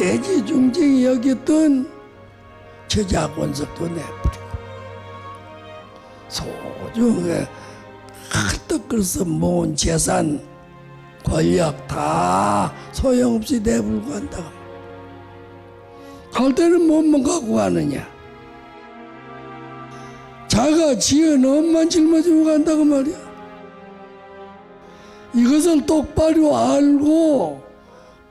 애지중지 여겼던 저작권석도 내버리고 소중하게 가득 끌어서 모은 재산 권력 다 소용없이 내버리고 간다고. 갈 때는 뭐만 갖고 가느냐. 자가 지은 엄만 짊어지고 간다고 말이야. 이것을 똑바로 알고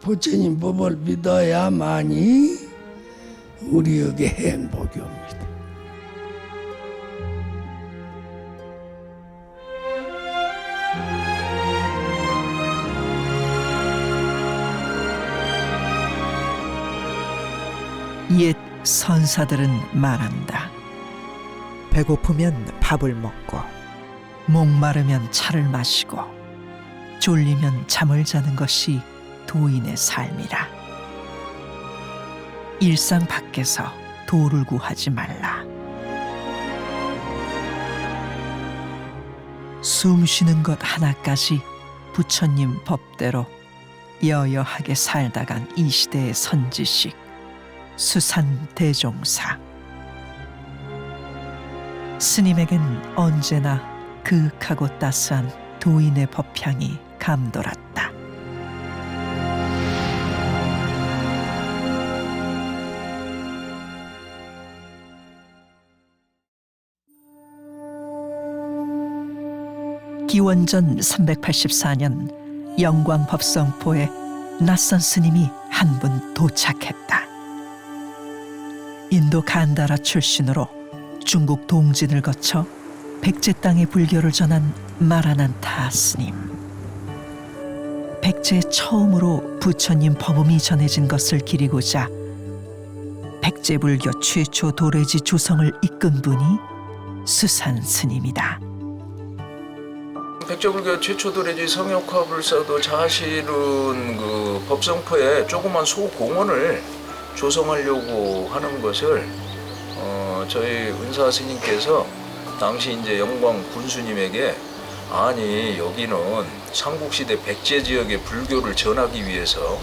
부처님 법을 믿어야만이 우리에게 행복이 옵니다. 옛 선사들은 말한다. 배고프면 밥을 먹고 목마르면 차를 마시고 졸리면 잠을 자는 것이 도인의 삶이라. 일상 밖에서 도를 구하지 말라. 숨 쉬는 것 하나까지 부처님 법대로 여여하게 살다간 이 시대의 선지식 수산대종사. 스님에겐 언제나 그윽하고 따스한 도인의 법향이 감돌았다. 기원전 384년 영광 법성포에 낯선 스님이 한 분 도착했다. 인도 간다라 출신으로 중국 동진을 거쳐 백제 땅의 불교를 전한 마라난타 스님. 백제에 처음으로 부처님 법음이 전해진 것을 기리고자 백제 불교 최초 도래지 조성을 이끈 분이 수산 스님이다. 백제불교 최초 도래지 성역화불사도 사실은 그 법성포에 조그만 소공원을 조성하려고 하는 것을 저희 은사 스님께서 당시 이제 영광 군수님에게 아니 여기는 삼국시대 백제 지역의 불교를 전하기 위해서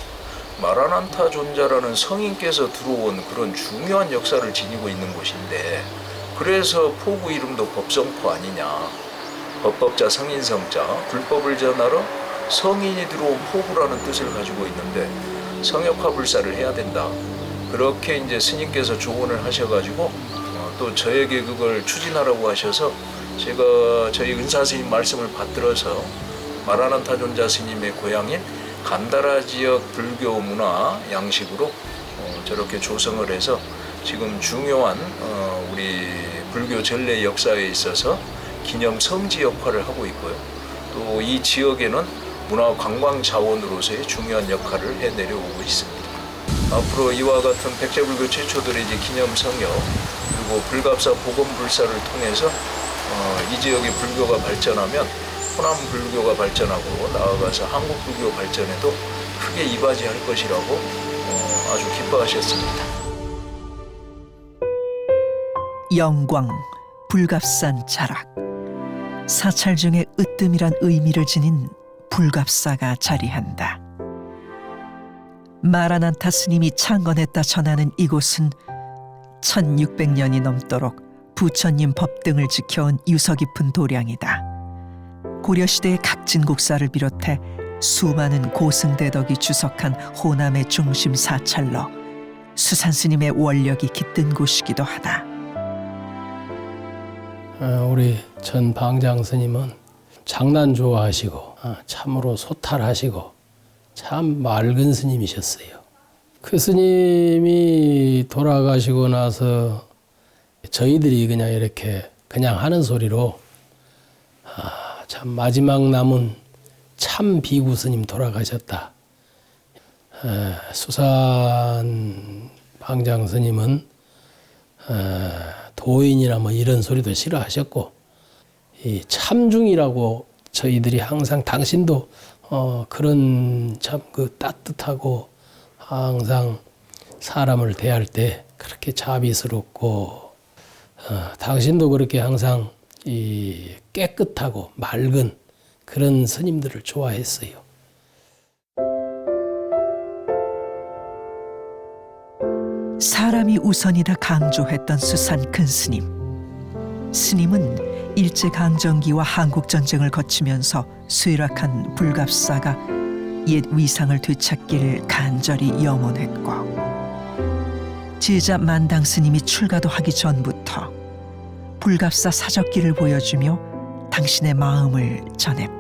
마라난타 존자라는 성인께서 들어온 그런 중요한 역사를 지니고 있는 곳인데 그래서 포구 이름도 법성포 아니냐. 법법자 성인성자 불법을 전하러 성인이 들어온 포구라는 뜻을 가지고 있는데 성역화불사를 해야 된다. 그렇게 이제 스님께서 조언을 하셔가지고 또 저에게 그걸 추진하라고 하셔서 제가 저희 은사 스님 말씀을 받들어서 마라난타 존자 스님의 고향인 간다라 지역 불교 문화 양식으로 저렇게 조성을 해서 지금 중요한 우리 불교 전래 역사에 있어서 기념 성지 역할을 하고 있고요. 또 이 지역에는 문화 관광 자원으로서의 중요한 역할을 해 내려오고 있습니다. 앞으로 이와 같은 백제불교 최초 도래지 기념 성역 그리고 불갑사 보건불사를 통해서 이 지역의 불교가 발전하면 호남 불교가 발전하고 나아가서 한국 불교 발전에도 크게 이바지할 것이라고 아주 기뻐하셨습니다. 영광, 불갑산 자락. 사찰 중에 으뜸이란 의미를 지닌 불갑사가 자리한다. 마라난타 스님이 창건했다 전하는 이곳은 1600년이 넘도록 부처님 법등을 지켜온 유서 깊은 도량이다. 고려시대의 각진국사를 비롯해 수많은 고승대덕이 주석한 호남의 중심 사찰로 수산스님의 원력이 깃든 곳이기도 하다. 우리 전 방장 스님은 장난 좋아하시고 참으로 소탈하시고 참 맑은 스님이셨어요. 그 스님이 돌아가시고 나서 저희들이 그냥 이렇게 그냥 하는 소리로 참 마지막 남은 참 비구 스님 돌아가셨다. 수산 방장 스님은 도인이나 뭐 이런 소리도 싫어하셨고 이 참중이라고 저희들이 항상 당신도 그런 참 그 따뜻하고 항상 사람을 대할 때 그렇게 자비스럽고 당신도 그렇게 항상 이 깨끗하고 맑은 그런 스님들을 좋아했어요. 사람이 우선이다 강조했던 수산 큰 스님. 스님은 일제강점기와 한국전쟁을 거치면서 쇠락한 불갑사가 옛 위상을 되찾기를 간절히 염원했고, 제자 만당 스님이 출가도 하기 전부터 불갑사 사적기를 보여주며 당신의 마음을 전했다.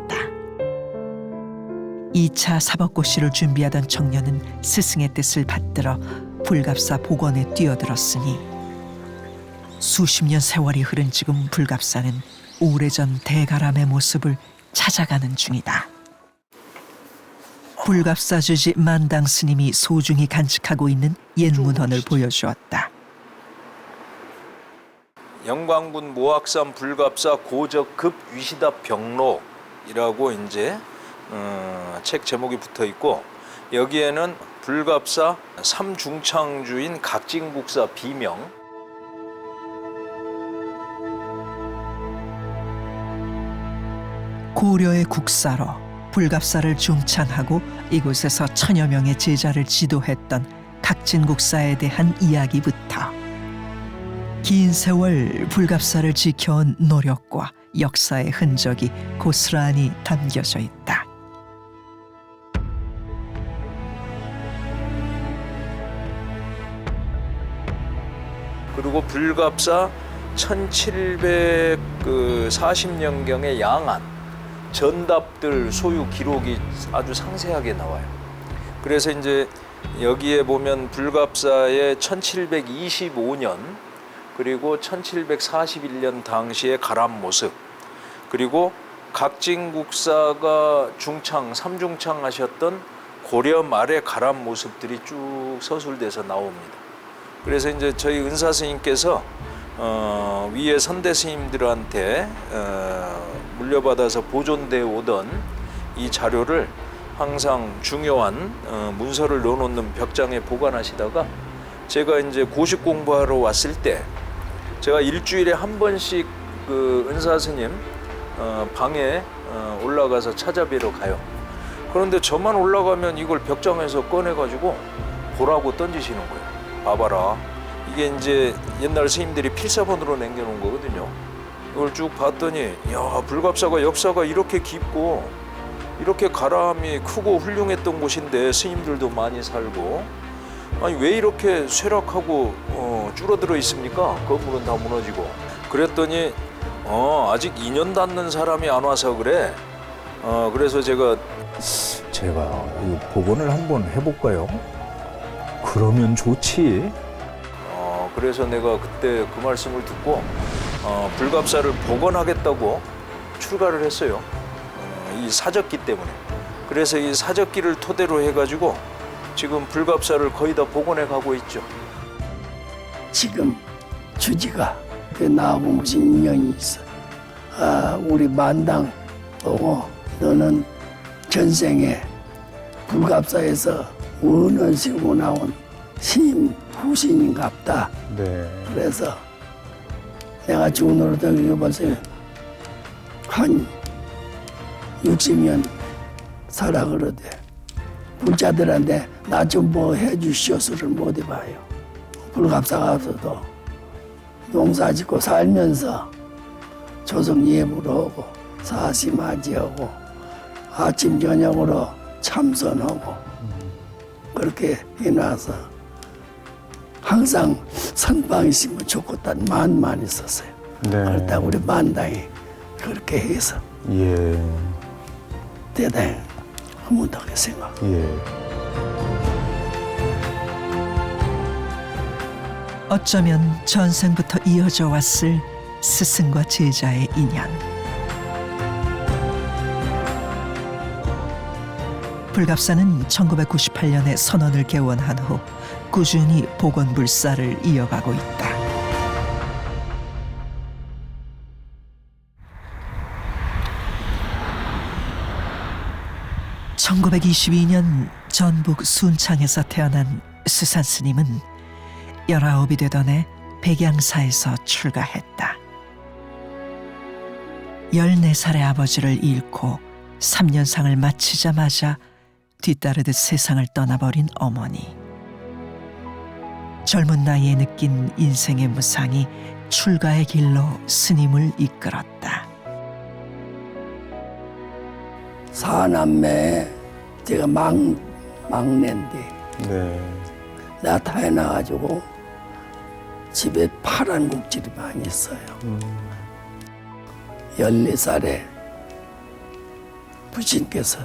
2차 사법고시를 준비하던 청년은 스승의 뜻을 받들어 불갑사 복원에 뛰어들었으니 수십 년 세월이 흐른 지금 불갑사는 오래전 대가람의 모습을 찾아가는 중이다. 불갑사 주지 만당 스님이 소중히 간직하고 있는 옛 문헌을 보여주었다. 영광군 모악산 불갑사 고적급 위시답 병록이라고 이제 책 제목이 붙어 있고, 여기에는 불갑사 삼중창주인 각진국사 비명, 고려의 국사로 불갑사를 중창하고 이곳에서 1000여 명의 제자를 지도했던 각진국사에 대한 이야기부터 긴 세월 불갑사를 지켜온 노력과 역사의 흔적이 고스란히 담겨져 있다. 그리고 불갑사 1740년경의 양안 전답들 소유 기록이 아주 상세하게 나와요. 그래서 이제 여기에 보면 불갑사의 1725년 그리고 1741년 당시의 가람 모습, 그리고 각진국사가 중창, 삼중창 하셨던 고려 말의 가람 모습들이 쭉 서술돼서 나옵니다. 그래서 이제 저희 은사 스님께서 위에 선대 스님들한테 물려받아서 보존되어 오던 이 자료를 항상 중요한 문서를 넣어놓는 벽장에 보관하시다가 제가 이제 고식 공부하러 왔을 때 제가 일주일에 한 번씩 그 은사 스님 방에 올라가서 찾아뵈러 가요. 그런데 저만 올라가면 이걸 벽장에서 꺼내가지고 보라고 던지시는 거예요. 봐봐라. 이게 이제 옛날 스님들이 필사본으로 남겨놓은 거거든요. 이걸 쭉 봤더니 야, 불갑사가 역사가 이렇게 깊고 이렇게 가람이 크고 훌륭했던 곳인데 스님들도 많이 살고, 아니 왜 이렇게 쇠락하고 줄어들어 있습니까? 건물은 다 무너지고. 그랬더니 아직 2년 닿는 사람이 안 와서 그래. 그래서 제가 이거 복원을 한번 해볼까요? 그러면 좋지. 그래서 내가 그때 그 말씀을 듣고 불갑사를 복원하겠다고 출가를 했어요. 이 사적기 때문에. 그래서 이 사적기를 토대로 해가지고 지금 불갑사를 거의 다 복원해 가고 있죠. 지금 주지가 그 나하고 무슨 인연이 있어. 우리 만당 보고 너는 전생에 불갑사에서 은을 쓰고 나온 스님 후신인갑다. 네. 그래서 내가 죽으로도 벌써 한 60년 살아 그러대. 불자들한테 나 좀 뭐 해주시오수를 못 해봐요. 불갑사 가서도 농사 짓고 살면서 조성 예불 하고 사시맞이하고 아침 저녁으로 참선하고 그렇게 해놔서 항상 선방 있으면 좋겠다는 마음만 있었어요. 네. 그렇다 우리 만당이 그렇게 해서 예. 대단히 흐뭇하게 생각. 예. 어쩌면 전생부터 이어져 왔을 스승과 제자의 인연. 불갑사는 1998년에 선원을 개원한 후 꾸준히 복원불사를 이어가고 있다. (1922년) 전북 순창에서 태어난 수산 스님은 19이 되던 해 백양사에서 출가했다. 14살의 아버지를 잃고 3년상을 마치자마자 뒤따르듯 세상을 떠나버린 어머니. 젊은 나이에 느낀 인생의 무상이 출가의 길로 스님을 이끌었다. 사남매 제가 막내인데 네. 나 태어나가지고 집에 파란 국질이 많이 있어요. 14살에 부친께서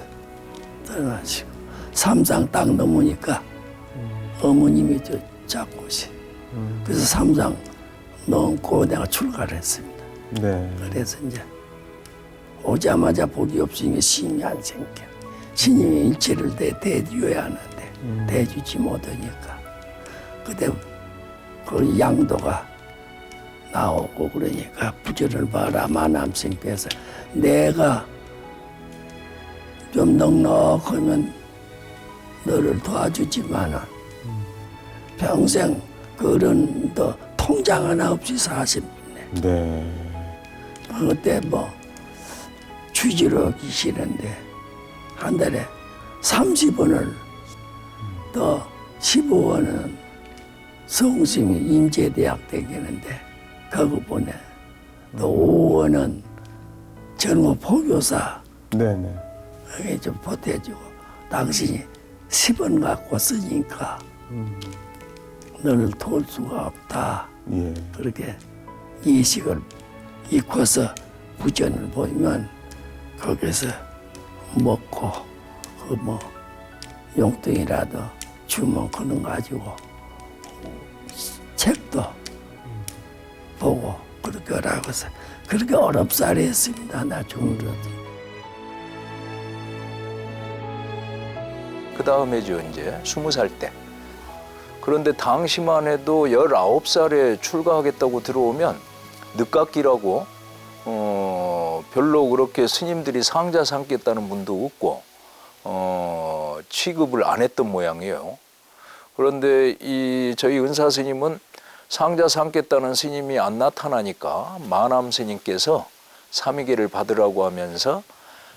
떠나시고 삼상 딱 넘으니까 어머님이 저 잡고 오시. 그래서 삼상 넘고 내가 출가를 했습니다. 네. 그래서 이제 오자마자 복이 없으니 신이 안 생겨. 신임이 일체를 대주어야 하는데 대주지 못하니까 그때 그 양도가 나오고 그러니까 부처를 봐라 마남생께서 내가 좀 넉넉하면 너를 도와주지만은 평생 그런 더 통장 하나 없이 사십네. 네. 그때 뭐 취지로 하기 싫은데 한 달에 30원을 더 15원은 성심이 임제대학 되겠는데 그거 보내. 또 5원은 전후 포교사 네네. 여기 좀 보태주고 당신이 10원 갖고 쓰니까 너를 도울 수가 없다. 예. 그렇게 이식을 익혀서 부전을 보이면 거기서 먹고 그 뭐 용돈이라도 주면 그런 거 가지고 책도 보고 그렇게 하라고 해서 그렇게 어렵사리 했습니다. 나 중으로. 그 다음에죠, 이제 20살 때. 그런데 당시만 해도 19살에 출가하겠다고 들어오면 늦깎이라고 별로 그렇게 스님들이 상자 삼겠다는 분도 없고 취급을 안 했던 모양이에요. 그런데 저희 은사 스님은 상자 삼겠다는 스님이 안 나타나니까 마남 스님께서 삼위계를 받으라고 하면서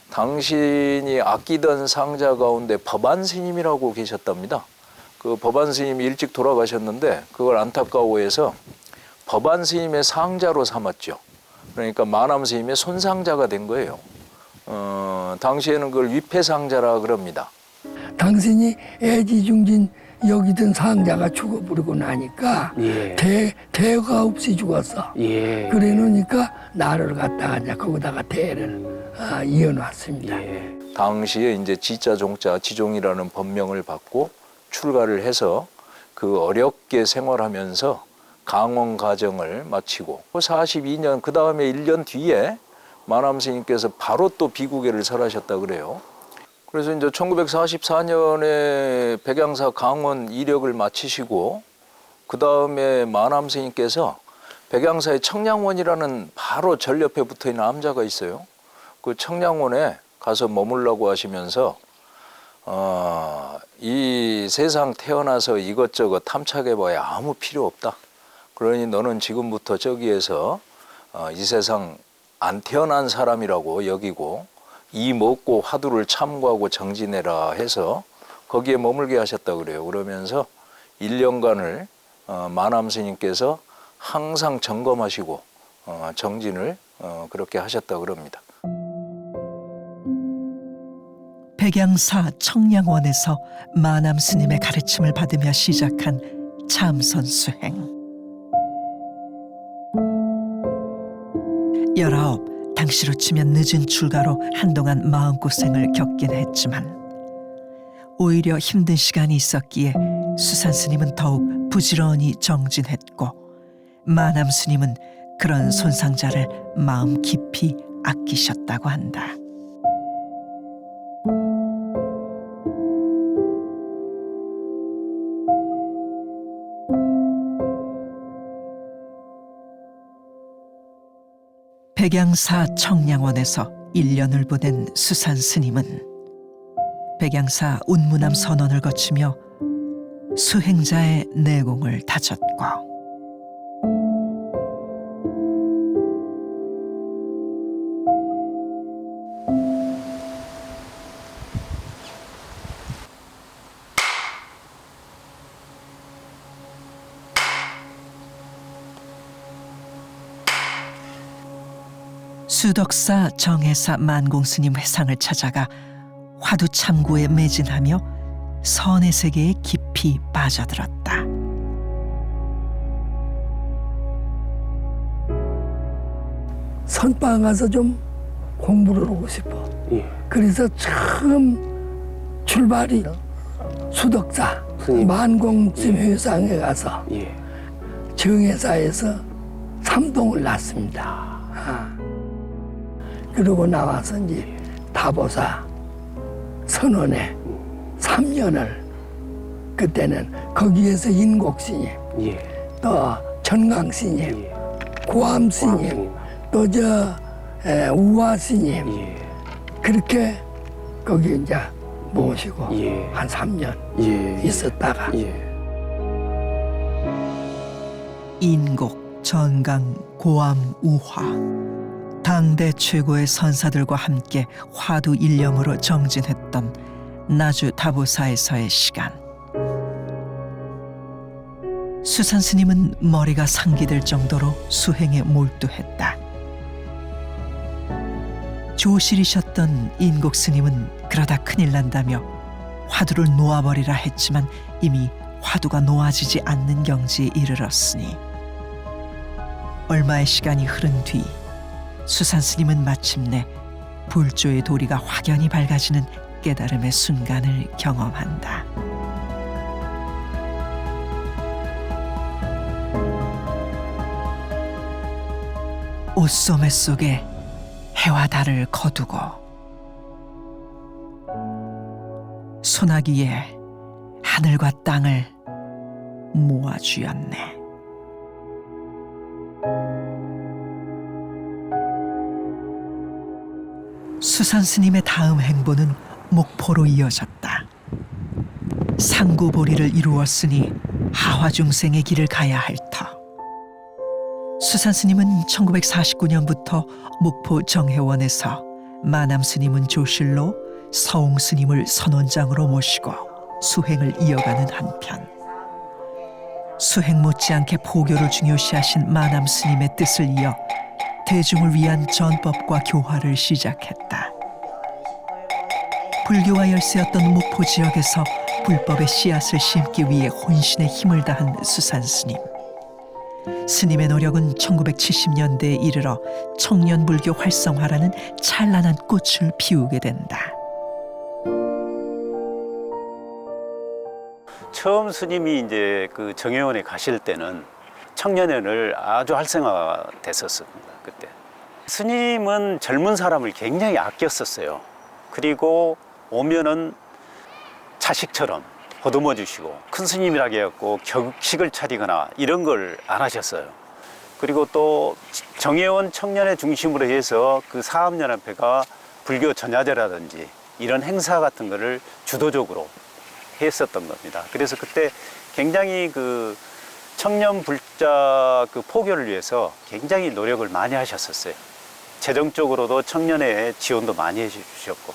당신이 아끼던 상자 가운데 법안 스님이라고 계셨답니다. 그 법안 스님이 일찍 돌아가셨는데 그걸 안타까워해서 법안 스님의 상자로 삼았죠. 그러니까 마남 스님의 손상자가 된 거예요. 당시에는 그걸 위패상자라 그럽니다. 당신이 애지중진 여기던 상자가 죽어버리고 나니까 대가 없이 죽었어. 그래 놓으니까 나를 갖다가 이제 거기다가 대를 이어놨습니다. 당시에 이제 지자 종자 지종이라는 법명을 받고 출가를 해서 그 어렵게 생활하면서 강원 가정을 마치고 42년 그 다음에 1년 뒤에 마남 스님께서 바로 또 비구계를 설하셨다 그래요. 그래서 이제 1944년에 백양사 강원 이력을 마치시고 그 다음에 마남 스님께서 백양사의 청량원이라는 바로 절 옆에 붙어 있는 암자가 있어요. 그 청량원에 가서 머물라고 하시면서 이 세상 태어나서 이것저것 탐착해봐야 아무 필요 없다. 그러니 너는 지금부터 저기에서 이 세상 안 태어난 사람이라고 여기고 이 먹고 화두를 참고하고 정진해라 해서 거기에 머물게 하셨다 그래요. 그러면서 1년간을 마남 스님께서 항상 점검하시고 정진을 그렇게 하셨다 그럽니다. 백양사 청량원에서 마남 스님의 가르침을 받으며 시작한 참선 수행. 19, 당시로 치면 늦은 출가로 한동안 마음고생을 겪긴 했지만 오히려 힘든 시간이 있었기에 수산 스님은 더욱 부지런히 정진했고 마남 스님은 그런 손상자를 마음 깊이 아끼셨다고 한다. 백양사 청량원에서 1년을 보낸 수산 스님은 백양사 운무남 선원을 거치며 수행자의 내공을 다졌고 수덕사 정혜사 만공스님 회상을 찾아가 화두 참고에 매진하며 선의 세계에 깊이 빠져들었다. 선방 가서 좀 공부를 하고 싶어. 그래서 처음 출발이 수덕사 만공스님 회상에 가서 정혜사에서 3동을 났습니다. 그러고 나와서 이제 다보사 선원에 3년을 그때는 거기에서 인곡스님, 또 전강스님, 고암스님, 또 우화스님 그렇게 거기 이제 모시고 한 3년 있었다가 인곡, 전강, 고암, 우화 당대 최고의 선사들과 함께 화두 일념으로 정진했던 나주 다보사에서의 시간. 수산스님은 머리가 상기될 정도로 수행에 몰두했다. 조실이셨던 인곡스님은 그러다 큰일 난다며 화두를 놓아버리라 했지만 이미 화두가 놓아지지 않는 경지에 이르렀으니 얼마의 시간이 흐른 뒤 수산스님은 마침내 불조의 도리가 확연히 밝아지는 깨달음의 순간을 경험한다. 옷소매 속에 해와 달을 거두고 소나기에 하늘과 땅을 모아주었네. 수산스님의 다음 행보는 목포로 이어졌다. 상구보리를 이루었으니 하화중생의 길을 가야 할 터. 수산스님은 1949년부터 목포 정회원에서 마남스님은 조실로 서웅스님을 선원장으로 모시고 수행을 이어가는 한편 수행 못지않게 포교를 중요시하신 마남스님의 뜻을 이어 대중을 위한 전법과 교화를 시작했다. 불교와 열세였던 목포 지역에서 불법의 씨앗을 심기 위해 혼신의 힘을 다한 수산스님. 스님의 노력은 1970년대에 이르러 청년불교 활성화라는 찬란한 꽃을 피우게 된다. 처음 스님이 이제 그 정회원에 가실 때는 청년회를 아주 활성화됐었습니다. 그때 스님은 젊은 사람을 굉장히 아꼈었어요. 그리고 오면은 자식처럼 보듬어 주시고 큰 스님이라 해갖고 격식을 차리거나 이런 걸 안 하셨어요. 그리고 또 정회원 청년회 중심으로 해서 그 사업연합회가 불교 전야제라든지 이런 행사 같은 거를 주도적으로 했었던 겁니다. 그래서 그때 굉장히 그 청년 불자 그 포교를 위해서 굉장히 노력을 많이 하셨었어요. 재정적으로도 청년회 지원도 많이 해주셨고,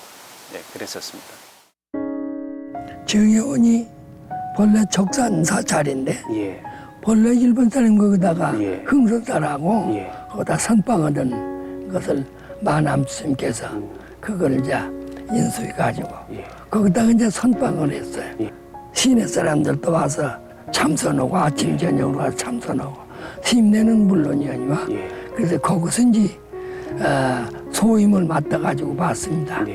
네, 그랬었습니다. 정회원이 본래 적산사 자리인데 본래 일본 사람 거기다가 흥선사라고 거기다 선빵 얻은 것을 마남스님께서 그걸 이제 인수해가지고 거기다가 이제 선빵을 했어요. 시내 사람들도 와서 참선하고 아침 저녁으로 와서 참선하고 스님네는 물론이거니와 그래서 거기서 이제 소임을 맡아가지고 봤습니다.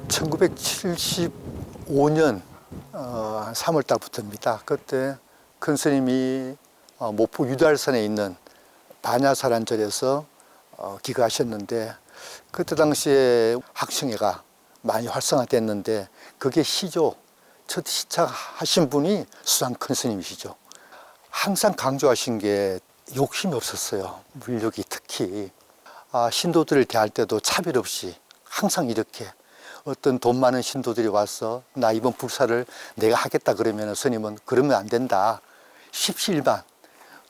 1975년 3월 달부터입니다. 그때 큰 스님이 목포 유달산에 있는 반야사란절에서 기거하셨는데 그때 당시에 학생회가 많이 활성화됐는데 그게 시조 첫 시작하신 분이 수산 큰 스님이시죠. 항상 강조하신 게 욕심이 없었어요. 물욕이 특히 신도들을 대할 때도 차별 없이 항상 이렇게 어떤 돈 많은 신도들이 와서 나 이번 불사를 내가 하겠다 그러면 스님은 그러면 안 된다. 십시일반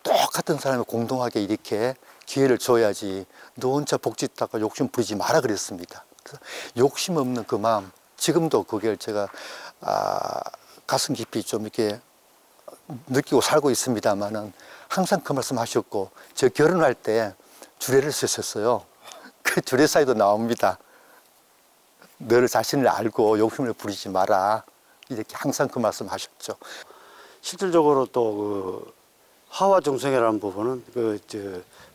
똑같은 사람이 공동하게 이렇게 기회를 줘야지 너 혼자 복짓다가 욕심 부리지 마라 그랬습니다. 그래서 욕심 없는 그 마음 지금도 그걸 제가 가슴 깊이 좀 이렇게 느끼고 살고 있습니다만은 항상 그 말씀 하셨고 저 결혼할 때 주례를 쓰셨어요. 그 주례사에도 나옵니다. 너를 자신을 알고 욕심을 부리지 마라. 이렇게 항상 그 말씀 하셨죠. 실질적으로 또 그 화와 중생이라는 부분은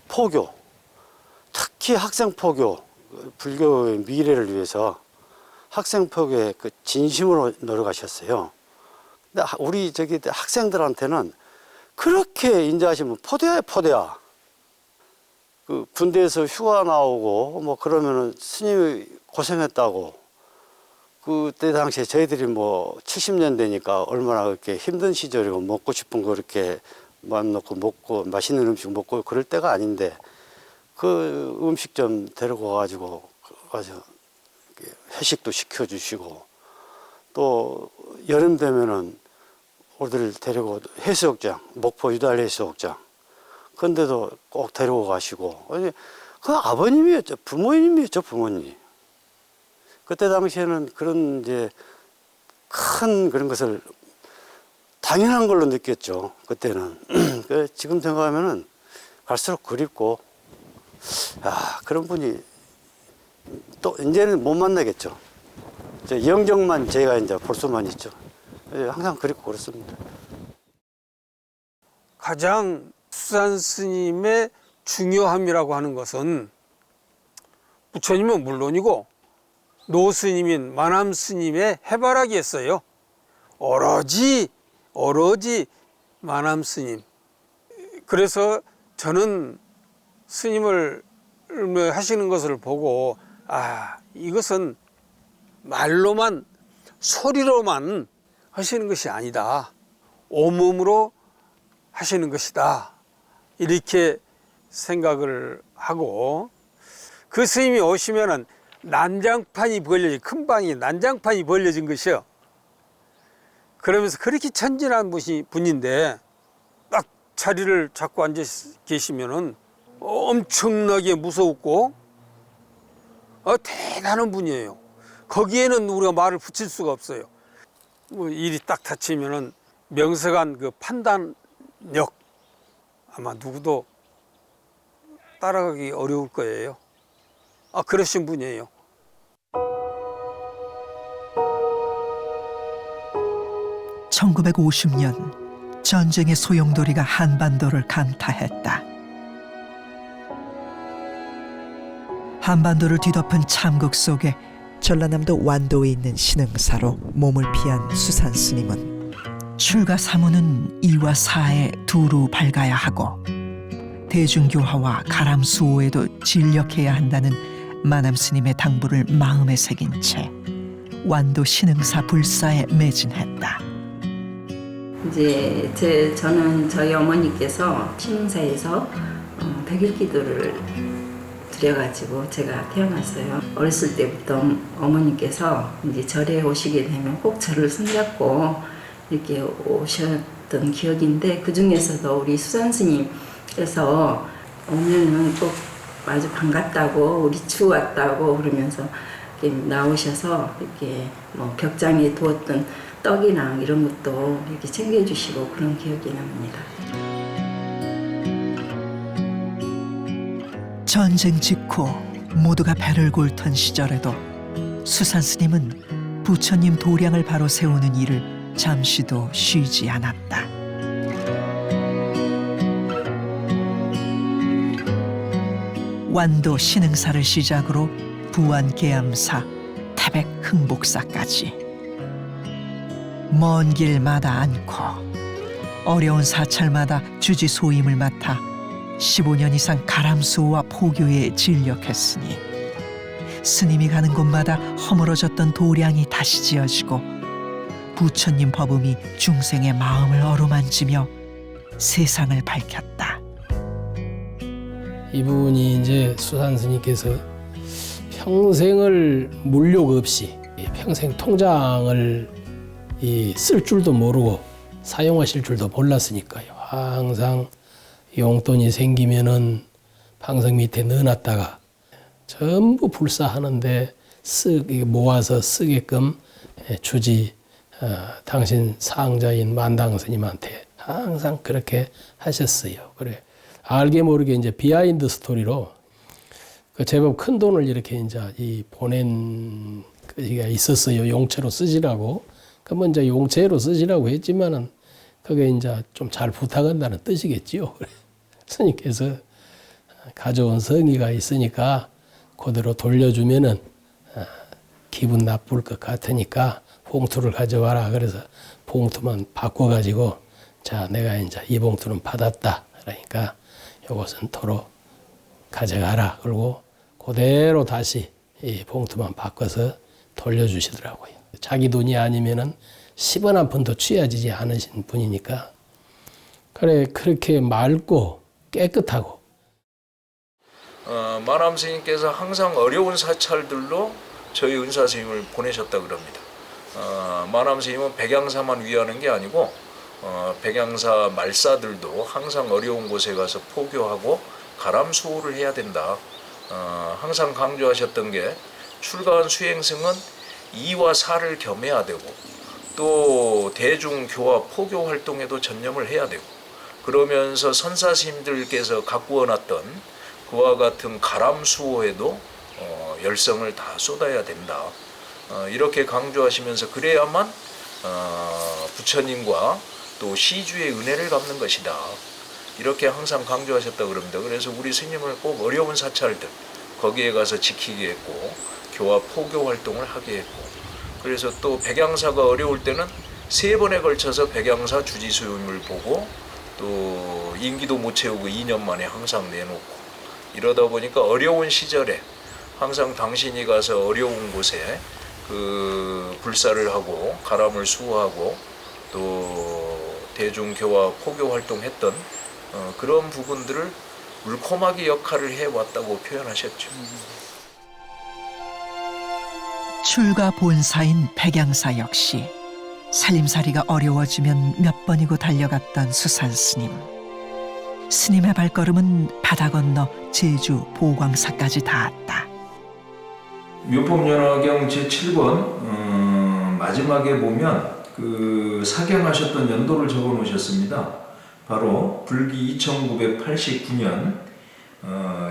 포교, 특히 학생 포교, 불교의 미래를 위해서 학생 포교에 그 진심으로 노력하셨어요. 근데 우리 학생들한테는 그렇게 인자하시면 포대야. 그 군대에서 휴가 나오고 뭐 그러면은 스님이 고생했다고. 그때 당시에 저희들이 뭐 70년대니까 얼마나 그렇게 힘든 시절이고 먹고 싶은 거 이렇게 마음 놓고 먹고 맛있는 음식 먹고 그럴 때가 아닌데 그 음식점 데리고 와가지고 가서 회식도 시켜주시고 또 여름 되면은 우리들 데리고 해수욕장, 목포 유달 해수욕장 그런데도 꼭 데리고 가시고 그 아버님이었죠. 부모님이었죠. 부모님. 그때 당시에는 그런 이제 큰 그런 것을 당연한 걸로 느꼈죠. 그때는. 지금 생각하면은 갈수록 그립고, 그런 분이 또 이제는 못 만나겠죠. 영정만 제가 이제 볼 수만 있죠. 항상 그립고 그렇습니다. 가장 수산 스님의 중요함이라고 하는 것은 부처님은 물론이고 노 스님인 만암 스님의 해바라기였어요. 오로지 만암 스님. 그래서 저는 스님을 하시는 것을 보고 이것은 말로만 소리로만 하시는 것이 아니다. 온몸으로 하시는 것이다. 이렇게 생각을 하고 그 스님이 오시면은 난장판이 벌려진 큰 방이 난장판이 벌려진 것이요. 그러면서 그렇게 천진한 분인데 딱 자리를 잡고 앉아 계시면은 엄청나게 무섭고 대단한 분이에요. 거기에는 우리가 말을 붙일 수가 없어요. 뭐 일이 딱 닥치면은 명석한 그 판단력 아마 누구도 따라가기 어려울 거예요. 그러신 분이에요. (1950년) 전쟁의 소용돌이가 한반도를 강타했다. 한반도를 뒤덮은 참극 속에 전라남도 완도에 있는 신흥사로 몸을 피한 수산 스님은 출가 사무는 2와 4에 두루 밝아야 하고 대중교화와 가람 수호에도 진력해야 한다는 만암 스님의 당부를 마음에 새긴 채 완도 신흥사 불사에 매진했다. 이제 저는 저희 어머니께서 신흥사에서 백일 기도를 드려가지고 제가 태어났어요. 어렸을 때부터 어머니께서 이제 절에 오시게 되면 꼭 저를 손잡고 이렇게 오셨던 기억인데 그 중에서도 우리 수산 스님께서 오면은 꼭 아주 반갑다고 우리 추 왔다고 그러면서 이렇게 나오셔서 이렇게 뭐 벽장에 두었던 떡이나 이런 것도 이렇게 챙겨주시고 그런 기억이 납니다. 전쟁 직후 모두가 배를 골턴 시절에도 수산 스님은 부처님 도량을 바로 세우는 일을 잠시도 쉬지 않았다. 완도 신흥사를 시작으로 부안 계암사, 태백 흥복사까지 먼 길마다 않고 어려운 사찰마다 주지 소임을 맡아 15년 이상 가람수호와 포교에 진력했으니 스님이 가는 곳마다 허물어졌던 도량이 다시 지어지고 부처님 법음이 중생의 마음을 어루만지며 세상을 밝혔다. 이분이 이제 수산 스님께서 평생을 물욕 없이 평생 통장을 쓸 줄도 모르고 사용하실 줄도 몰랐으니까요. 항상 용돈이 생기면은 방석 밑에 넣어놨다가 전부 불사하는데 모아서 쓰게끔 주지 당신 상자인 만당 스님한테 항상 그렇게 하셨어요. 그래 알게 모르게 이제 비하인드 스토리로 그 제법 큰 돈을 이렇게 이제 이 보낸 그가 있었어요. 용체로 쓰시라고. 그러면 이제 용체로 쓰시라고 했지만은 그게 이제 좀 잘 부탁한다는 뜻이겠지요. 스님께서 가져온 성의가 있으니까 그대로 돌려주면은 기분 나쁠 것 같으니까 봉투를 가져와라. 그래서 봉투만 바꿔가지고 자, 내가 이제 이 봉투는 받았다. 그러니까 이것은 도로 가져가라. 그리고 그대로 다시 이 봉투만 바꿔서 돌려주시더라고요. 자기 돈이 아니면은 10원 한 푼도 취하지 않으신 분이니까 그래 그렇게 맑고 깨끗하고 만암 스님께서 항상 어려운 사찰들로 저희 은사 스님을 보내셨다 그럽니다. 만암 스님은 백양사만 위하는 게 아니고 백양사 말사들도 항상 어려운 곳에 가서 포교하고 가람수호를 해야 된다. 항상 강조하셨던 게 출가한 수행승은 이와 사를 겸해야 되고 또 대중교화 포교 활동에도 전념을 해야 되고 그러면서 선사 스님들께서 가꾸어놨던 그와 같은 가람수호에도 열성을 다 쏟아야 된다. 이렇게 강조하시면서 그래야만 부처님과 또 시주의 은혜를 갚는 것이다. 이렇게 항상 강조하셨다 그럽니다. 그래서 우리 스님을 꼭 어려운 사찰들 거기에 가서 지키게 했고 교화 포교 활동을 하게 했고 그래서 또 백양사가 어려울 때는 3번에 걸쳐서 백양사 주지수임을 보고 또 임기도 못 채우고 2년 만에 항상 내놓고 이러다 보니까 어려운 시절에 항상 당신이 가서 어려운 곳에 그 불사를 하고 가람을 수호하고 또 대중교화 포교 활동했던 그런 부분들을 물코마기 역할을 해왔다고 표현하셨죠. 출가 본사인 백양사 역시 살림살이가 어려워지면 몇 번이고 달려갔던 수산스님. 스님의 발걸음은 바다 건너 제주 보광사까지 닿았다. 묘법연화경 제7권 마지막에 보면 그 사경하셨던 연도를 적어 놓으셨습니다. 바로 불기 2989년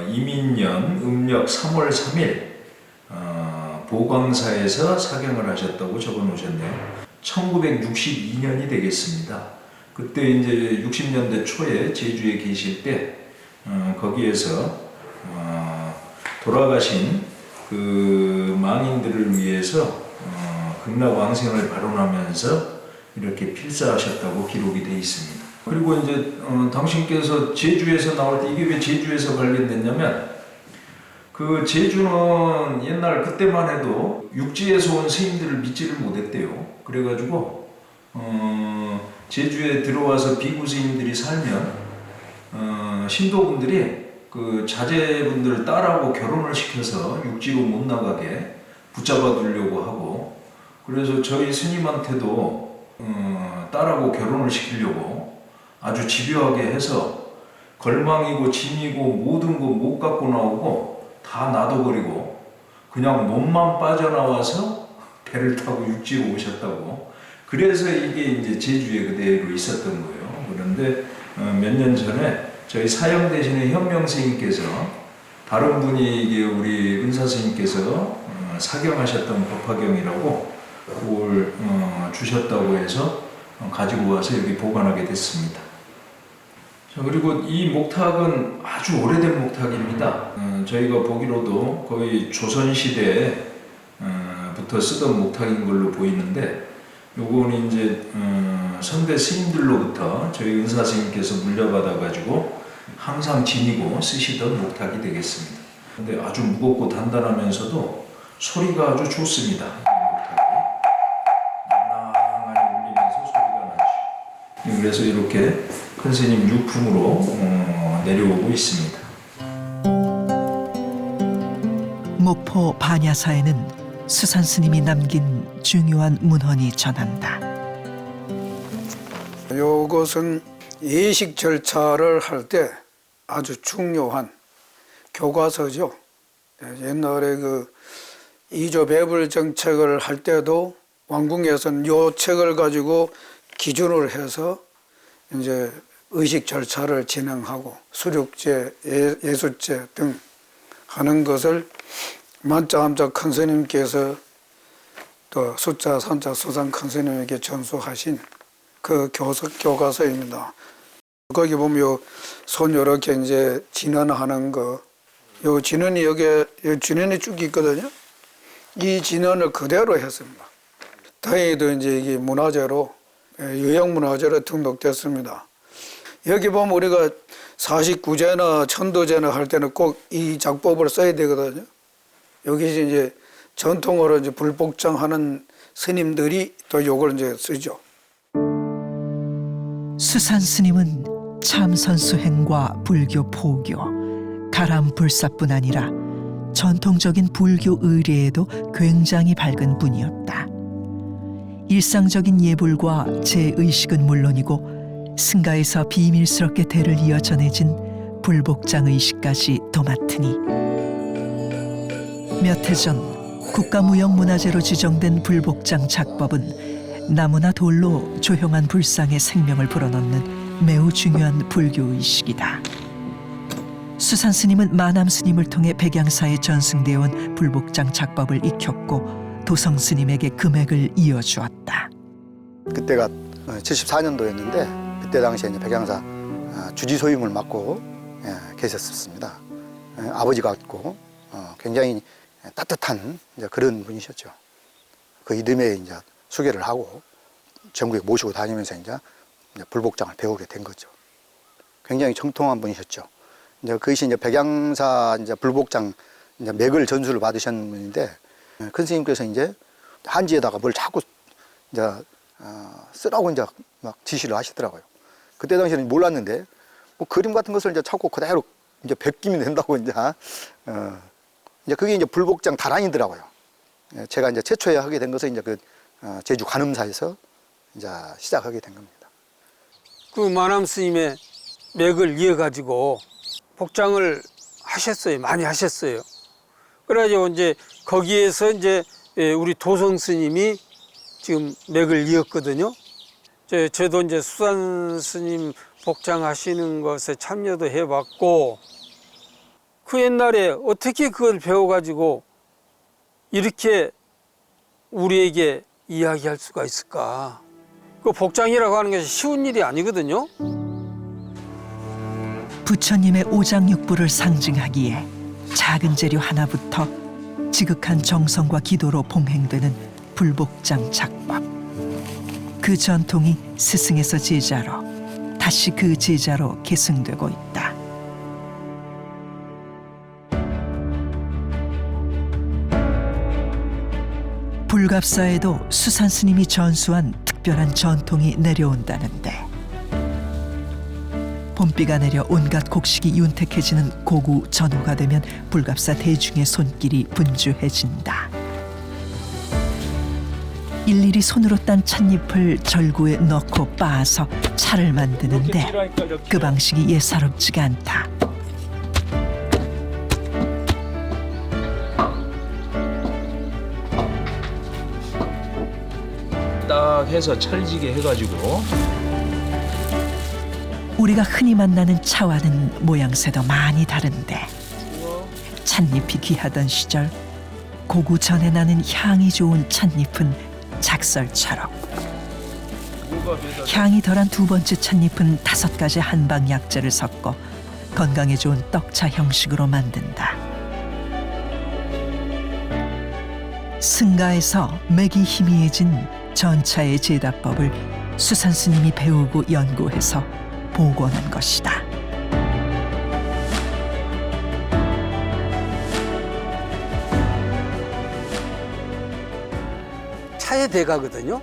이민년 음력 3월 3일 보광사에서 사경을 하셨다고 적어 놓으셨네요. 1962년이 되겠습니다. 그때 이제 60년대 초에 제주에 계실 때 거기에서 돌아가신 그 망인들을 위해서 극락왕생을 발언하면서 이렇게 필사하셨다고 기록이 되어 있습니다. 그리고 이제 당신께서 제주에서 나올 때 이게 왜 제주에서 관련됐냐면 그 제주는 옛날 그때만 해도 육지에서 온 스님들을 믿지를 못했대요. 그래가지고 제주에 들어와서 비구 스님들이 살면 신도분들이 그 자제분들 딸하고 결혼을 시켜서 육지로 못 나가게 붙잡아 두려고 하고 그래서 저희 스님한테도 딸하고 결혼을 시키려고 아주 집요하게 해서 걸망이고 짐이고 모든 거 못 갖고 나오고 다 놔둬버리고 그냥 몸만 빠져나와서 배를 타고 육지로 오셨다고. 그래서 이게 이제 제주에 그대로 있었던 거예요. 그런데 몇 년 전에 저희 사형 대신에 현명 스님께서 다른 분이 이게 우리 은사 스님께서 사경하셨던 법화경이라고 그걸 주셨다고 해서 가지고 와서 여기 보관하게 됐습니다. 자, 그리고 이 목탁은 아주 오래된 목탁입니다. 저희가 보기로도 거의 조선시대부터 쓰던 목탁인 걸로 보이는데 요거는 이제 선대 스님들로부터 저희 은사 스님께서 물려받아 가지고 항상 지니고 쓰시던 목탁이 되겠습니다. 근데 아주 무겁고 단단하면서도 소리가 아주 좋습니다. 낭낭하게 울리면서 소리가 나죠. 그래서 이렇게 큰 스님 유품으로 내려오고 있습니다. 목포 반야사에는 수산 스님이 남긴 중요한 문헌이 전한다. 이것은 예식 절차를 할 때 아주 중요한 교과서죠. 옛날에 그 이조 배불 정책을 할 때도 왕궁에서는 이 책을 가지고 기준을 해서 이제 의식 절차를 진행하고 수륙제, 예수제 등 하는 것을 만자함자 큰 스님께서 또 숫자 산자 수상 큰 스님에게 전수하신 그 교과서입니다. 거기 보면 요 손 이렇게 이제 진언하는 거, 요 진언이 여기에 진언이 쭉 있거든요. 이 진언을 그대로 했습니다. 다행히도 이제 이게 문화재로 유형 문화재로 등록됐습니다. 여기 보면 우리가 49제나 천도제나 할 때는 꼭 이 작법을 써야 되거든요. 여기 이제 전통으로 이제 불복장하는 스님들이 또 요걸 이제 쓰죠. 수산 스님은 참선수행과 불교 포교, 가람불사뿐 아니라 전통적인 불교 의례에도 굉장히 밝은 분이었다. 일상적인 예불과 제의식은 물론이고 승가에서 비밀스럽게 대를 이어 전해진 불복장 의식까지 도맡으니 몇 해 전 국가무형문화재로 지정된 불복장 작법은 나무나 돌로 조형한 불상의 생명을 불어넣는 매우 중요한 불교 의식이다. 수산 스님은 마남 스님을 통해 백양사에 전승되어 온 불복장 작법을 익혔고 도성 스님에게 금액을 이어주었다. 그때가 74년도였는데 그때 당시에 이제 백양사 주지 소임을 맡고 계셨습니다. 아버지 같고 굉장히 따뜻한 이제 그런 분이셨죠. 그 이듬해 이제 수계를 하고 전국에 모시고 다니면서 이제 불복장을 배우게 된 거죠. 굉장히 정통한 분이셨죠. 이제 그것이 이제 백양사 이제 불복장 이제 맥을 전수를 받으신 분인데 큰 스님께서 이제 한지에다가 뭘 자꾸 이제 쓰라고 이제 막 지시를 하시더라고요. 그때 당시에는 몰랐는데 뭐 그림 같은 것을 이제 찾고 그대로 이제 베끼면 된다고 이제 그게 이제 불복장 다란이더라고요. 제가 이제 최초에 하게 된 것은 이제 그 제주 관음사에서 이제 시작하게 된 겁니다. 그 마남 스님의 맥을 이어가지고 복장을 하셨어요. 많이 하셨어요. 그래가지고 이제 거기에서 이제 우리 도성 스님이 지금 맥을 이었거든요. 저도 이제 수산 스님 복장하시는 것에 참여도 해봤고 그 옛날에 어떻게 그걸 배워가지고 이렇게 우리에게 이야기할 수가 있을까? 그 복장이라고 하는 것이 쉬운 일이 아니거든요. 부처님의 오장육부를 상징하기에 작은 재료 하나부터 지극한 정성과 기도로 봉행되는 불복장 작법. 그 전통이 스승에서 제자로 다시 그 제자로 계승되고 있다. 불갑사에도 수산 스님이 전수한 특별한 전통이 내려온다는데 봄비가 내려 온갖 곡식이 윤택해지는 고구 전후가 되면 불갑사 대중의 손길이 분주해진다. 일일이 손으로 딴 찻잎을 절구에 넣고 빻아서 차를 만드는데 그 방식이 예사롭지가 않다. 딱 해서 찰지게 해가지고 우리가 흔히 만나는 차와는 모양새도 많이 다른데 찻잎이 귀하던 시절 고구 전에 나는 향이 좋은 찻잎은 작설처럼 향이 덜한 두 번째 찻잎은 5가지 한방 약재를 섞어 건강에 좋은 떡차 형식으로 만든다. 승가에서 맥이 희미해진 전차의 제다법을 수산 스님이 배우고 연구해서 복원한 것이다. 차의 대가거든요.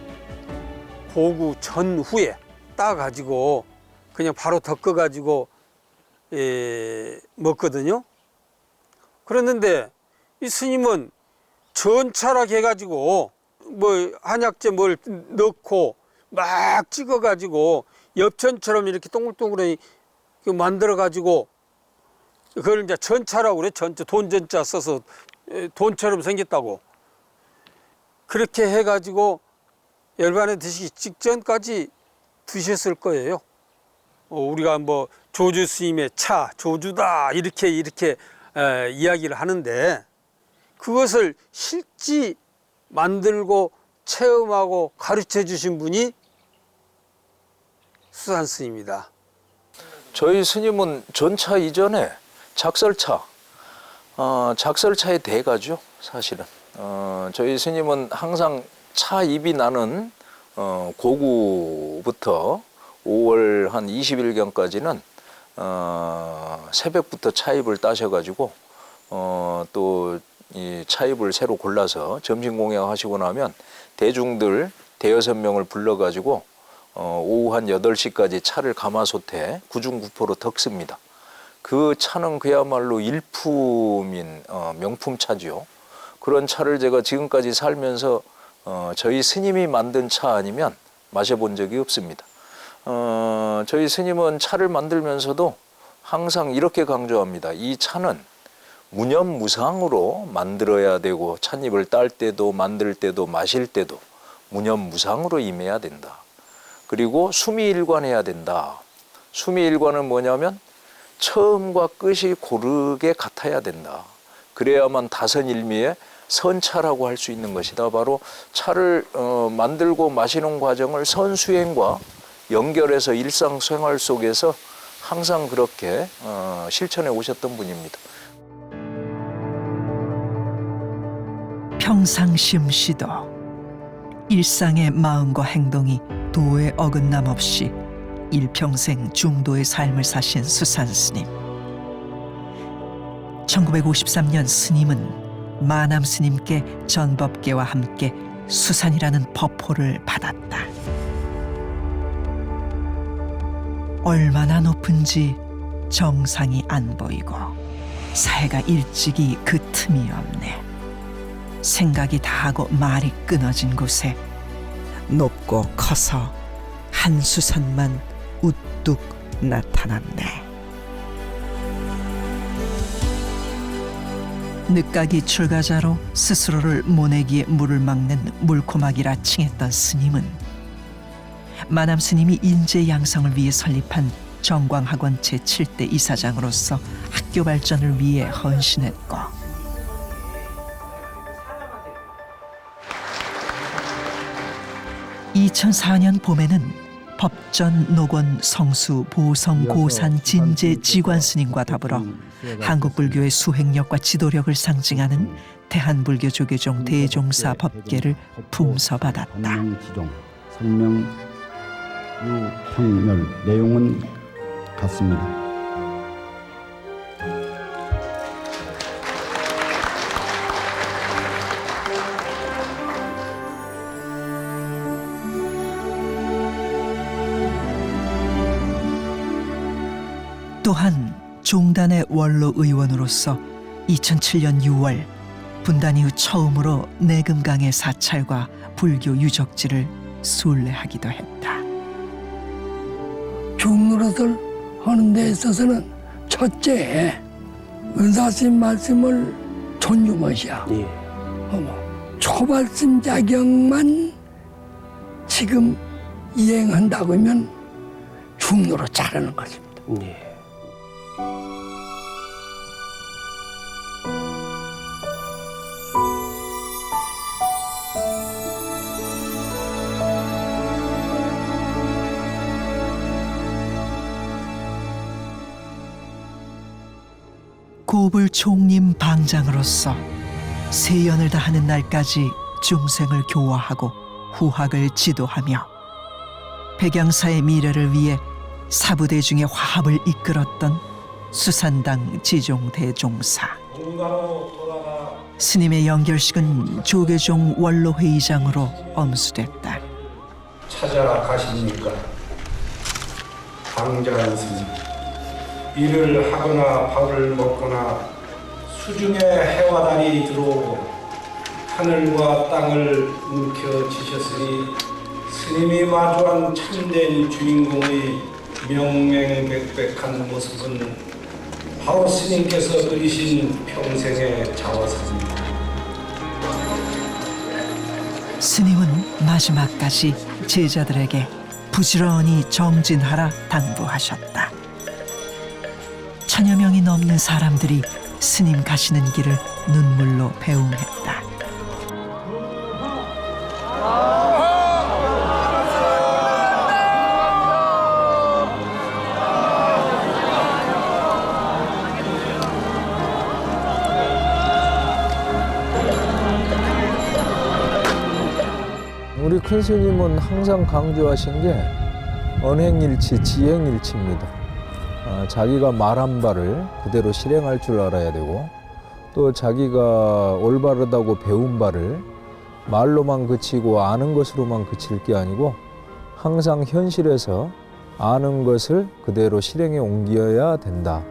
고구 전후에 따가지고 그냥 바로 덮어가지고 먹거든요. 그랬는데 이 스님은 전차락 해가지고 뭐 한약재 뭘 넣고 막 찍어가지고 엽전처럼 이렇게 동글동글하게 만들어가지고 그걸 이제 전차라고 그래. 돈전자 써서 돈처럼 생겼다고. 그렇게 해가지고 열반에 드시기 직전까지 드셨을 거예요. 우리가 뭐 조주 스님의 차, 조주다 이렇게 이야기를 하는데 그것을 실제 만들고 체험하고 가르쳐 주신 분이 수산 스님입니다. 저희 스님은 전차 이전에 작설차의 대가죠, 사실은. 저희 스님은 항상 차 입이 나는 고구부터 5월 한 20일경까지는 새벽부터 차입을 따셔가지고 또 이 차입을 새로 골라서 점심 공양하시고 나면 대중들 대여섯 명을 불러가지고 오후 한 8시까지 차를 가마솥에 구중구포로 덕습니다. 그 차는 그야말로 일품인 명품 차죠. 그런 차를 제가 지금까지 살면서 저희 스님이 만든 차 아니면 마셔본 적이 없습니다. 저희 스님은 차를 만들면서도 항상 이렇게 강조합니다. 이 차는 무념무상으로 만들어야 되고 찻잎을 딸 때도 만들 때도 마실 때도 무념무상으로 임해야 된다. 그리고 수미일관해야 된다. 수미일관은 뭐냐면 처음과 끝이 고르게 같아야 된다. 그래야만 다선일미의 선차라고 할 수 있는 것이다. 바로 차를 만들고 마시는 과정을 선수행과 연결해서 일상생활 속에서 항상 그렇게 실천해 오셨던 분입니다. 평상심시도 일상의 마음과 행동이 도에 어긋남 없이 일평생 중도의 삶을 사신 수산 스님. 1953년 스님은 마남 스님께 전법계와 함께 수산이라는 법호를 받았다. 얼마나 높은지 정상이 안 보이고 사해가 일찍이 그 틈이 없네. 생각이 다하고 말이 끊어진 곳에 높고 커서 한 수산만 우뚝 나타났네. 늦가기 출가자로 스스로를 모내기에 물을 막는 물코막이라 칭했던 스님은 마남 스님이 인재 양성을 위해 설립한 정광학원 제7대 이사장으로서 학교 발전을 위해 헌신했고 2004년 봄에는 법전, 녹원, 성수, 보성, 고산, 진제, 지관 스님과 더불어 한국불교의 수행력과 지도력을 상징하는 대한불교 조계종 대종사 법계를 품서받았다. 성명, 유형열 내용은 같습니다. 또한 종단의 원로 의원으로서 2007년 6월 분단 이후 처음으로 내금강의 사찰과 불교 유적지를 순례하기도 했다. 중노릇을 하는 데 있어서는 첫째 은사스님 말씀을 존중하셔. 초발심 자격만 지금 이행한다고 하면 중노릇 잘하는 것입니다. 고불 총림 방장으로서 세연을 다하는 날까지 중생을 교화하고 후학을 지도하며 백양사의 미래를 위해 사부대중의 화합을 이끌었던 수산당 지종대종사. 스님의 연결식은 조계종 원로회의장으로 엄수됐다. 찾아가십니까? 방장 스님. 일을 하거나 밥을 먹거나 수중에 해와 달이 들어오고 하늘과 땅을 움켜쥐셨으니 스님이 마주한 참된 주인공의 명명백백한 모습은 바로 스님께서 그리신 평생의 자화상입니다. 스님은 마지막까지 제자들에게 부지런히 정진하라 당부하셨다. 1000여 명이 넘는 사람들이 스님 가시는 길을 눈물로 배웅했다. 우리 큰 스님은 항상 강조하신 게 언행일치, 지행일치입니다. 자기가 말한 바를 그대로 실행할 줄 알아야 되고 또 자기가 올바르다고 배운 바를 말로만 그치고 아는 것으로만 그칠 게 아니고 항상 현실에서 아는 것을 그대로 실행에 옮겨야 된다.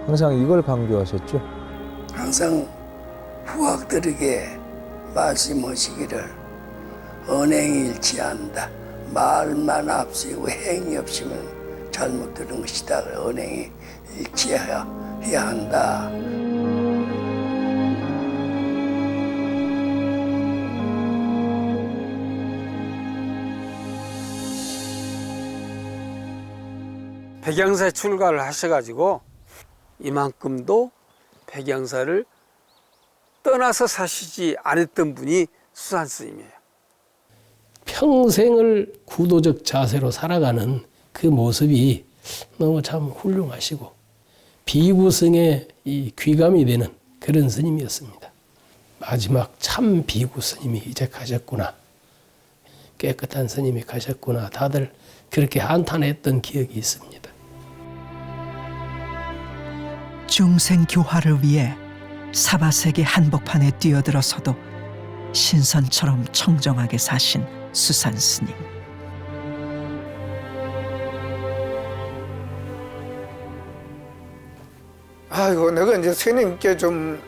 항상 이걸 강조하셨죠. 항상 후학들에게 말씀하시기를 언행일치한다. 말만 앞세우고 행위 없으면 잘못 들은 것이다. 언행이 일치해야 한다. 백양사에 출가를 하셔가지고 이만큼도 백양사를 떠나서 사시지 않았던 분이 수산 스님이에요. 평생을 구도적 자세로 살아가는 그 모습이 너무 참 훌륭하시고 비구성에 이 귀감이 되는 그런 스님이었습니다. 마지막 참 비구 스님이 이제 가셨구나. 깨끗한 스님이 가셨구나. 다들 그렇게 한탄했던 기억이 있습니다. 중생 교화를 위해 사바세계 한복판에 뛰어들어서도 신선처럼 청정하게 사신 수산 스님. 아이고, 내가 이제 스님께 좀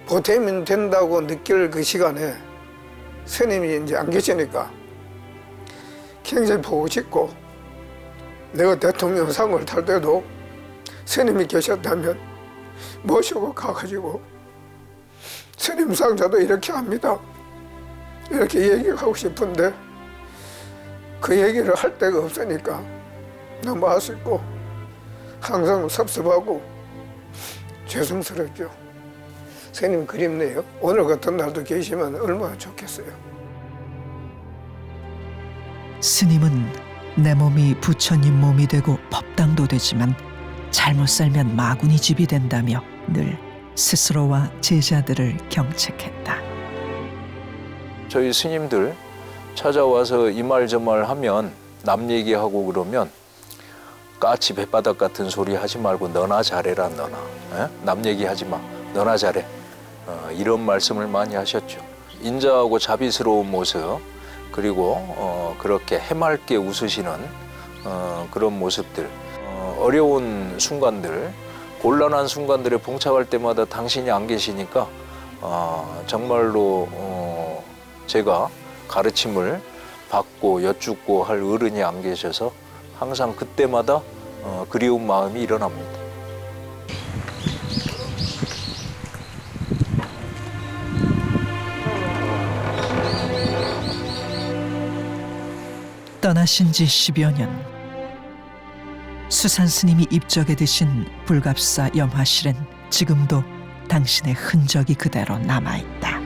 보탬이 된다고 느낄 그 시간에 스님이 이제 안 계시니까 굉장히 보고 싶고, 내가 대통령상을 탈 때도 스님이 계셨다면 모시고 가가지고 스님 상자도 이렇게 합니다, 이렇게 얘기하고 싶은데 그 얘기를 할 데가 없으니까 너무 아쉽고 항상 섭섭하고 죄송스럽죠. 스님 그립네요. 오늘 같은 날도 계시면 얼마나 좋겠어요. 스님은 내 몸이 부처님 몸이 되고 법당도 되지만 잘못 살면 마구니 집이 된다며 늘 스스로와 제자들을 경책했다. 저희 스님들 찾아와서 이 말 저 말 하면 남 얘기하고 그러면 까치 뱃바닥 같은 소리 하지 말고 너나 잘해라 너나. 남 얘기하지 마. 너나 잘해. 이런 말씀을 많이 하셨죠. 인자하고 자비스러운 모습 그리고 그렇게 해맑게 웃으시는 그런 모습들 어려운 순간들 곤란한 순간들에 봉착할 때마다 당신이 안 계시니까 정말로 제가 가르침을 받고 여쭙고 할 어른이 안 계셔서 항상 그때마다 그리운 마음이 일어납니다. 떠나신 지 10여 년. 수산 스님이 입적에 드신 불갑사 염화실은 지금도 당신의 흔적이 그대로 남아있다.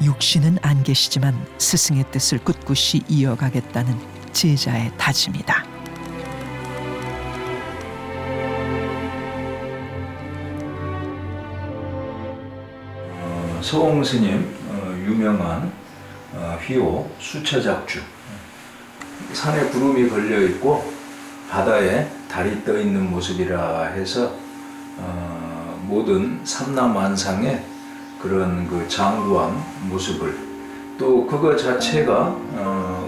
육신은 안 계시지만 스승의 뜻을 꿋꿋이 이어가겠다는 제자의 다짐이다. 서홍 스님 유명한 휘호 수처작주. 산에 구름이 걸려 있고 바다에 달이 떠 있는 모습이라 해서 모든 삼라만상의 그런 그 장구한 모습을 또 그거 자체가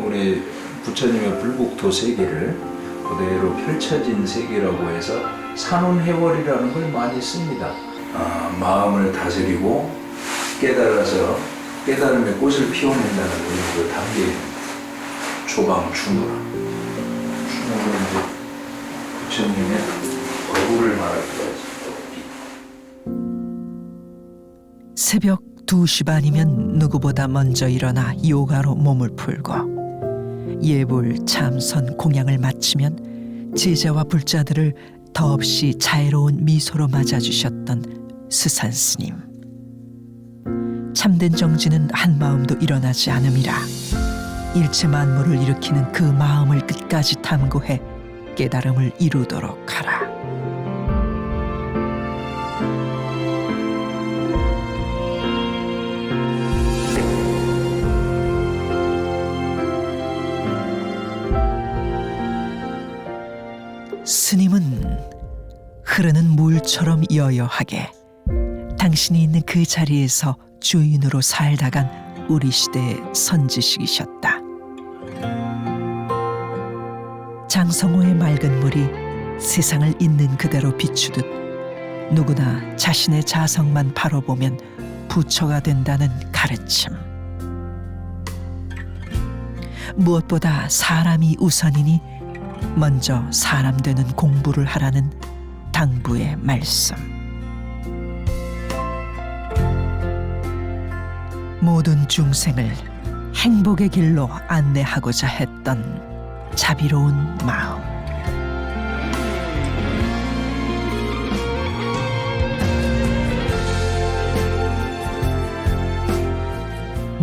우리 부처님의 불국토 세계를 그대로 펼쳐진 세계라고 해서 산운해월이라는 걸 많이 씁니다. 마음을 다스리고 깨달아서 깨달음의 꽃을 피워낸다는 그 단계입니다. 초방충우라. 충우는 이제 부처님의 거부를 말하기도 새벽 2시 반이면 누구보다 먼저 일어나 요가로 몸을 풀고 예불, 참선, 공양을 마치면 제자와 불자들을 더없이 자애로운 미소로 맞아주셨던 수산 스님. 참된 정진은 한 마음도 일어나지 않음이라. 일체 만물을 일으키는 그 마음을 끝까지 탐구해 깨달음을 이루도록 하라. 스님은 흐르는 물처럼 여여하게 당신이 있는 그 자리에서 주인으로 살다간 우리 시대의 선지식이셨다. 장성호의 맑은 물이 세상을 있는 그대로 비추듯 누구나 자신의 자성만 바라보면 부처가 된다는 가르침. 무엇보다 사람이 우선이니 먼저 사람 되는 공부를 하라는 당부의 말씀. 모든 중생을 행복의 길로 안내하고자 했던 자비로운 마음.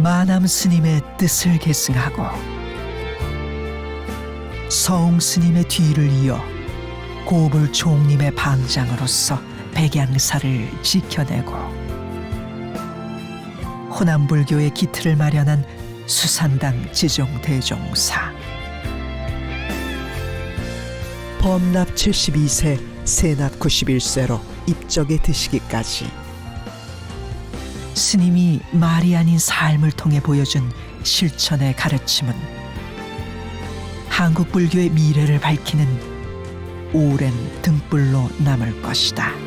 마남 스님의 뜻을 계승하고 서웅 스님의 뒤를 이어 고불 총님의 방장으로서 백양사를 지켜내고 호남불교의 기틀을 마련한 수산당 지종대종사. 범납 72세, 세납 91세로 입적에 드시기까지 스님이 말이 아닌 삶을 통해 보여준 실천의 가르침은 한국 불교의 미래를 밝히는 오랜 등불로 남을 것이다.